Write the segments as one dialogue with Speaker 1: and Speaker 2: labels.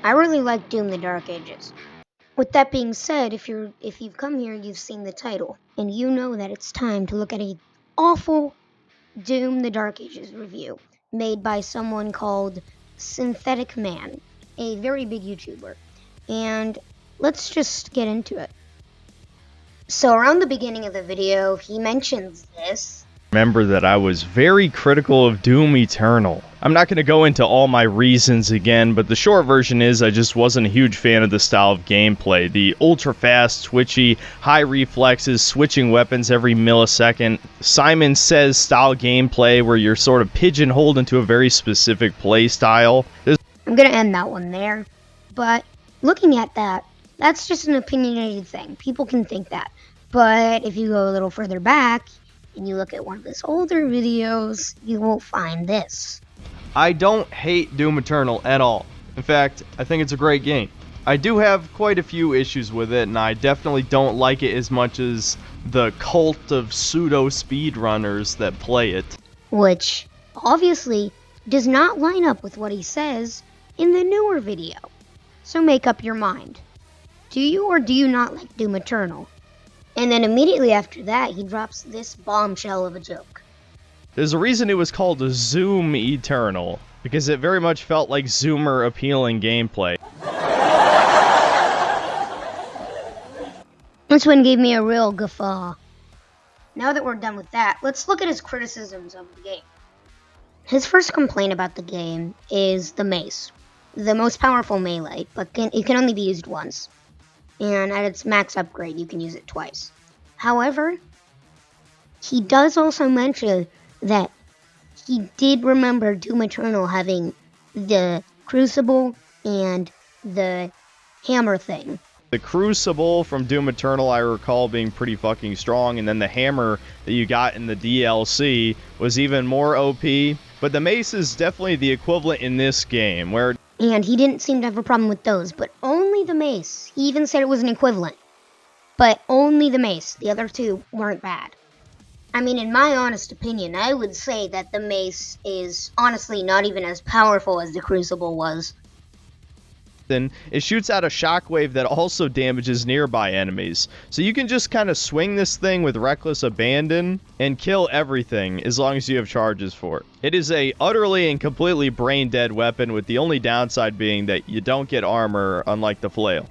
Speaker 1: I really like Doom the Dark Ages. With that being said, if you've come here, you've seen the title, and you know that it's time to look at a awful Doom the Dark Ages review made by someone called Synthetic Man, a very big YouTuber. And let's just get into it. So around the beginning of the video, he mentions this.
Speaker 2: Remember that I was very critical of Doom Eternal. I'm not going to go into all my reasons again, but the short version is I just wasn't a huge fan of the style of gameplay. The ultra-fast, twitchy, high reflexes, switching weapons every millisecond, Simon Says style gameplay where you're sort of pigeonholed into a very specific play style.
Speaker 1: I'm going to end that one there, but looking at that, that's just an opinionated thing. People can think that. But if you go a little further back, and you look at one of his older videos, you will find this.
Speaker 2: I don't hate Doom Eternal at all. In fact, I think it's a great game. I do have quite a few issues with it, and I definitely don't like it as much as the cult of pseudo speedrunners that play it.
Speaker 1: Which, obviously, does not line up with what he says in the newer video. So make up your mind. Do you or do you not like Doom Eternal? And then immediately after that, he drops this bombshell of a joke.
Speaker 2: There's a reason it was called a Zoom Eternal, because it very much felt like Zoomer appealing gameplay.
Speaker 1: This one gave me a real guffaw. Now that we're done with that, let's look at his criticisms of the game. His first complaint about the game is the Mace, the most powerful melee, but it can only be used once. And at its max upgrade, you can use it twice. However, he does also mention that he did remember Doom Eternal having the Crucible and the hammer thing.
Speaker 2: The Crucible from Doom Eternal I recall being pretty fucking strong, and then the hammer that you got in the DLC was even more OP. But the Mace is definitely the equivalent in this game, where...
Speaker 1: And he didn't seem to have a problem with those, but only the Mace. He even said it was an equivalent. But only the Mace. The other two weren't bad. I mean, in my honest opinion, I would say that the Mace is honestly not even as powerful as the Crucible was.
Speaker 2: Then it shoots out a shockwave that also damages nearby enemies. So you can just kind of swing this thing with reckless abandon and kill everything as long as you have charges for it. It is a utterly and completely brain dead weapon, with the only downside being that you don't get armor, unlike the flail.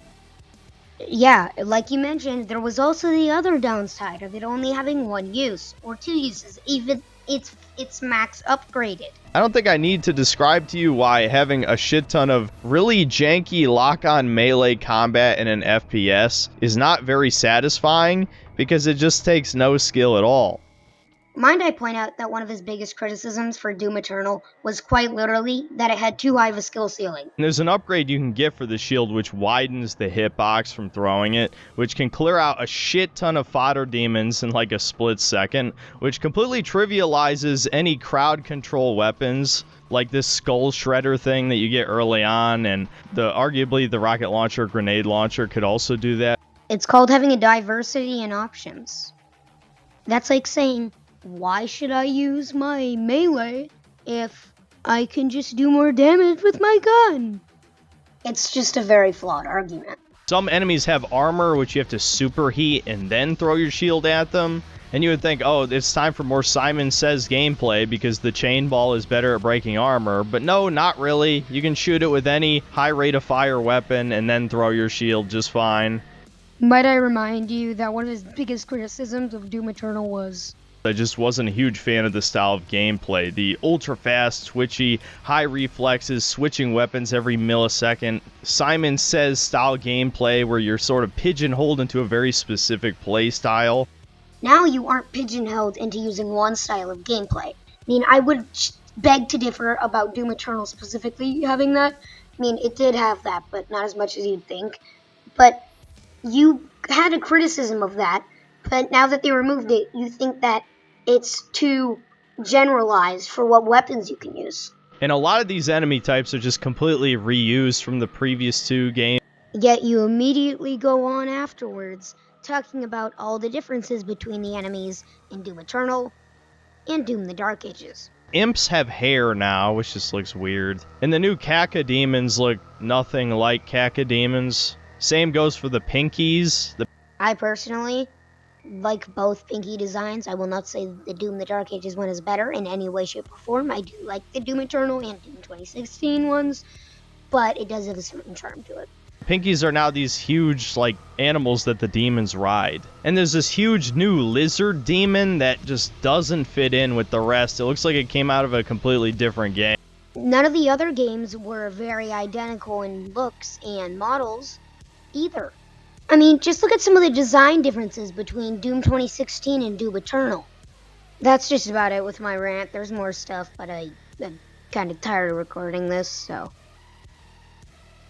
Speaker 1: Yeah, like you mentioned, there was also the other downside of it only having one use, or two uses, even it's max upgraded.
Speaker 2: I don't think I need to describe to you why having a shit ton of really janky lock-on melee combat in an FPS is not very satisfying, because it just takes no skill at all.
Speaker 1: Mind I point out that one of his biggest criticisms for Doom Eternal was quite literally that it had too high of a skill ceiling.
Speaker 2: And there's an upgrade you can get for the shield which widens the hitbox from throwing it, which can clear out a shit ton of fodder demons in like a split second, which completely trivializes any crowd control weapons like this skull shredder thing that you get early on, and arguably the rocket launcher, grenade launcher could also do that.
Speaker 1: It's called having a diversity in options. That's like saying, why should I use my melee if I can just do more damage with my gun? It's just a very flawed argument.
Speaker 2: Some enemies have armor which you have to superheat and then throw your shield at them. And you would think, oh, it's time for more Simon Says gameplay because the chain ball is better at breaking armor. But no, not really. You can shoot it with any high rate of fire weapon and then throw your shield just fine.
Speaker 1: Might I remind you that one of his biggest criticisms of Doom Eternal was...
Speaker 2: I just wasn't a huge fan of the style of gameplay. The ultra-fast, twitchy, high reflexes, switching weapons every millisecond, Simon Says style gameplay where you're sort of pigeonholed into a very specific play style.
Speaker 1: Now you aren't pigeonholed into using one style of gameplay. I mean, I would beg to differ about Doom Eternal specifically having that. I mean, it did have that, but not as much as you'd think. But you had a criticism of that, but now that they removed it, you think that it's too generalized for what weapons you can use.
Speaker 2: And a lot of these enemy types are just completely reused from the previous two games.
Speaker 1: Yet you immediately go on afterwards, talking about all the differences between the enemies in Doom Eternal and Doom the Dark Ages.
Speaker 2: Imps have hair now, which just looks weird. And the new cacodemons look nothing like cacodemons. Same goes for the pinkies.
Speaker 1: I personally like both Pinky designs. I will not say the Doom the Dark Ages one is better in any way, shape, or form. I do like the Doom Eternal and Doom 2016 ones, but it does have a certain charm to it.
Speaker 2: Pinkies are now these huge, like, animals that the demons ride. And there's this huge new lizard demon that just doesn't fit in with the rest. It looks like it came out of a completely different game.
Speaker 1: None of the other games were very identical in looks and models either. I mean, just look at some of the design differences between Doom 2016 and Doom Eternal. That's just about it with my rant. There's more stuff, but I'm kind of tired of recording this, so.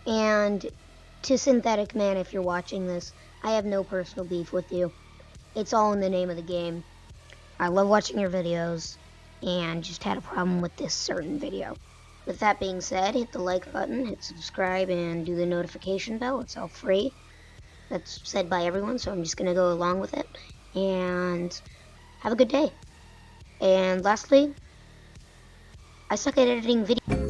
Speaker 1: And to Synthetic Man, if you're watching this, I have no personal beef with you. It's all in the name of the game. I love watching your videos, and just had a problem with this certain video. With that being said, hit the like button, hit subscribe, and do the notification bell. It's all free. That's said by everyone, so I'm just going to go along with it. And have a good day. And lastly, I suck at editing videos.